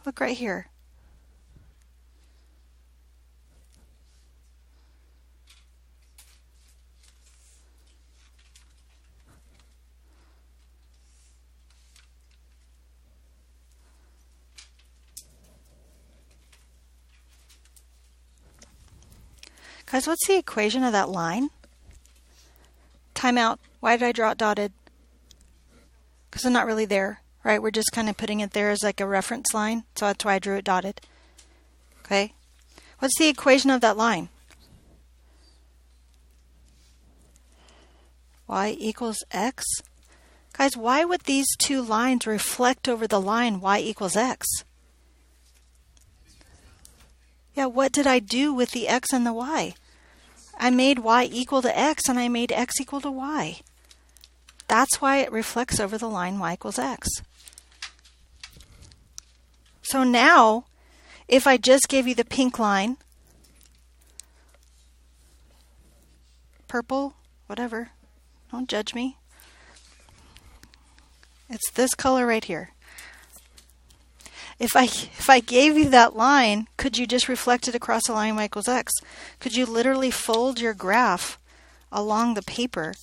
Look right here. Guys, what's the equation of that line? Time out. Why did I draw it dotted? Because I'm not really there, right? We're just kind of putting it there as like a reference line. So that's why I drew it dotted. Okay? What's the equation of that line? Y equals x. Guys, why would these two lines reflect over the line y equals x? Yeah, what did I do with the x and the y? I made y equal to x and I made x equal to y. That's why it reflects over the line y equals x. So now, if I just gave you the pink line, purple, whatever, don't judge me. It's this color right here. If I gave you that line, could you just reflect it across the line y equals x? Could you literally fold your graph along the paper,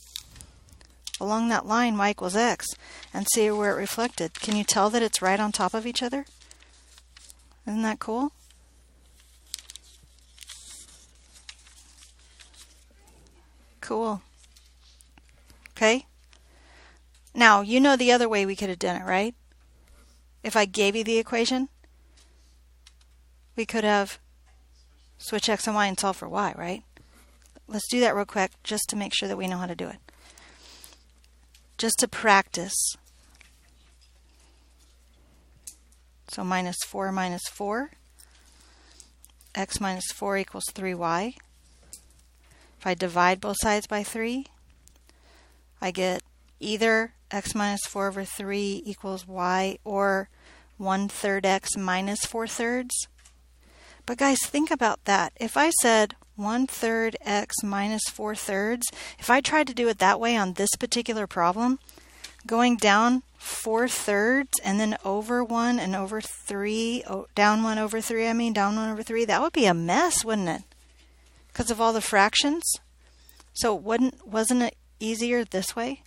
along that line y equals x, and see where it reflected? Can you tell that it's right on top of each other? Isn't that cool? Cool. Okay? Now, you know the other way we could have done it, right? If I gave you the equation, we could have switch x and y and solve for y, right? Let's do that real quick just to make sure that we know how to do it. Just to practice. So minus 4 minus 4. X minus 4 equals 3y. If I divide both sides by 3, I get either x minus 4 over 3 equals y or 1/3 x minus 4/3. But guys, think about that. If I said 1/3 x minus 4/3, if I tried to do it that way on this particular problem, going down 4/3 and then over 1 and over 3, down 1 over 3, down 1 over 3, that would be a mess, wouldn't it? Because of all the fractions. So wasn't it easier this way?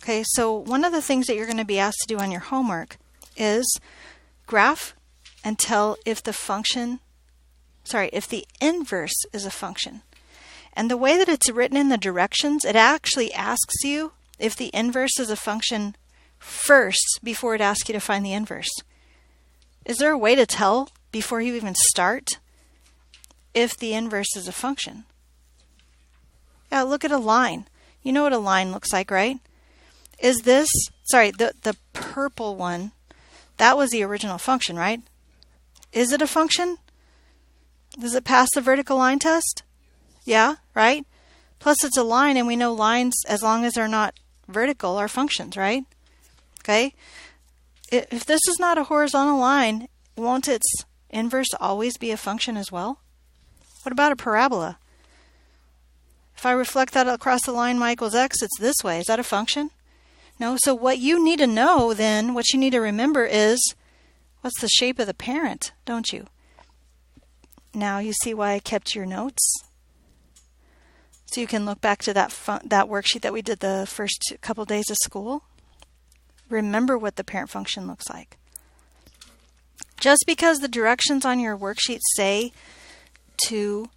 Okay, so one of the things that you're going to be asked to do on your homework is graph and tell if the inverse is a function. And the way that it's written in the directions, it actually asks you if the inverse is a function first before it asks you to find the inverse. Is there a way to tell before you even start if the inverse is a function? Yeah, look at a line. You know what a line looks like, right? Is this, the purple one, that was the original function, right? Is it a function? Does it pass the vertical line test? Yeah, right? Plus it's a line, and we know lines, as long as they're not vertical, are functions, right? Okay? If this is not a horizontal line, won't its inverse always be a function as well? What about a parabola? If I reflect that across the line y equals x, it's this way. Is that a function? No. So what you need to know then, what you need to remember is, what's the shape of the parent, don't you? Now you see why I kept your notes? So you can look back to that worksheet that we did the first couple days of school. Remember what the parent function looks like. Just because the directions on your worksheet say to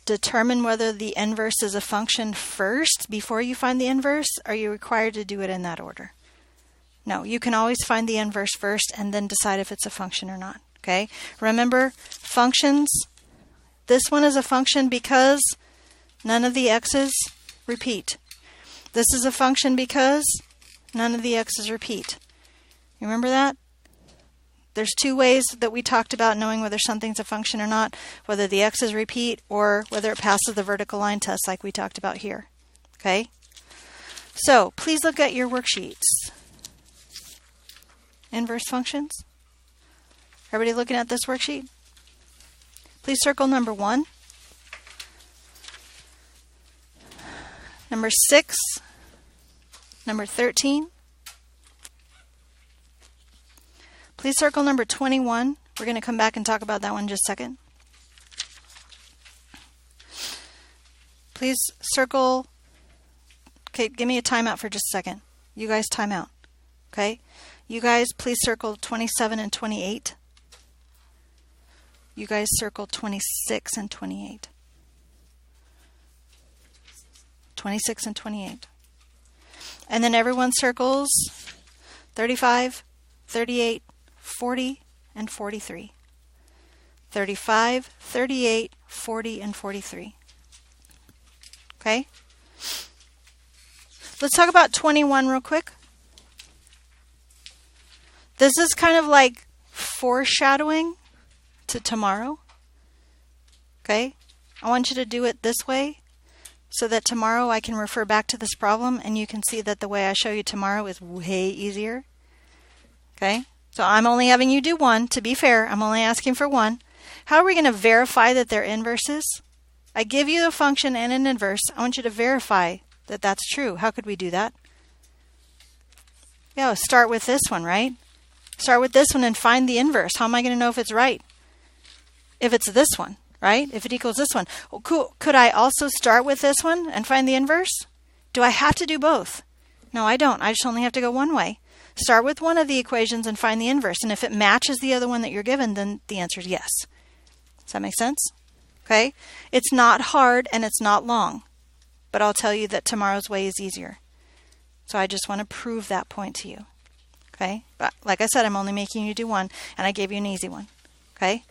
determine whether the inverse is a function first before you find the inverse, are you required to do it in that order? No, you can always find the inverse first and then decide if it's a function or not. Okay? Remember, functions, this one is a function because none of the x's repeat. This is a function because none of the x's repeat. You remember that? There's two ways that we talked about knowing whether something's a function or not, whether the x's repeat or whether it passes the vertical line test like we talked about here. Okay? So, please look at your worksheets. Inverse functions. Everybody looking at this worksheet? Please circle number 1. Number 6. Number 13. Please circle number 21. We're going to come back and talk about that one in just a second. Please circle. Okay, give me a timeout for just a second. You guys time out. Okay? You guys please circle 27 and 28. You guys circle 26 and 28. 26 and 28. And then everyone circles 35, 38, 40, and 43. 35, 38, 40, and 43. Okay? Let's talk about 21 real quick. This is kind of like foreshadowing to tomorrow. Okay? I want you to do it this way so that tomorrow I can refer back to this problem and you can see that the way I show you tomorrow is way easier. Okay? So I'm only having you do one. To be fair, I'm only asking for one. How are we going to verify that they're inverses? I give you a function and an inverse. I want you to verify that that's true. How could we do that? Yeah, start with this one, right? Start with this one and find the inverse. How am I going to know if it's right? If it's this one, right? If it equals this one. Well, cool. Could I also start with this one and find the inverse? Do I have to do both? No, I don't. I just only have to go one way. Start with one of the equations and find the inverse. And if it matches the other one that you're given, then the answer is yes. Does that make sense? Okay? It's not hard and it's not long. But I'll tell you that tomorrow's way is easier. So I just want to prove that point to you. Okay? But like I said, I'm only making you do one, and I gave you an easy one. Okay?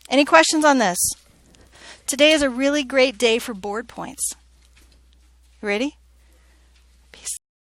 Any questions on this? Today is a really great day for board points. You ready?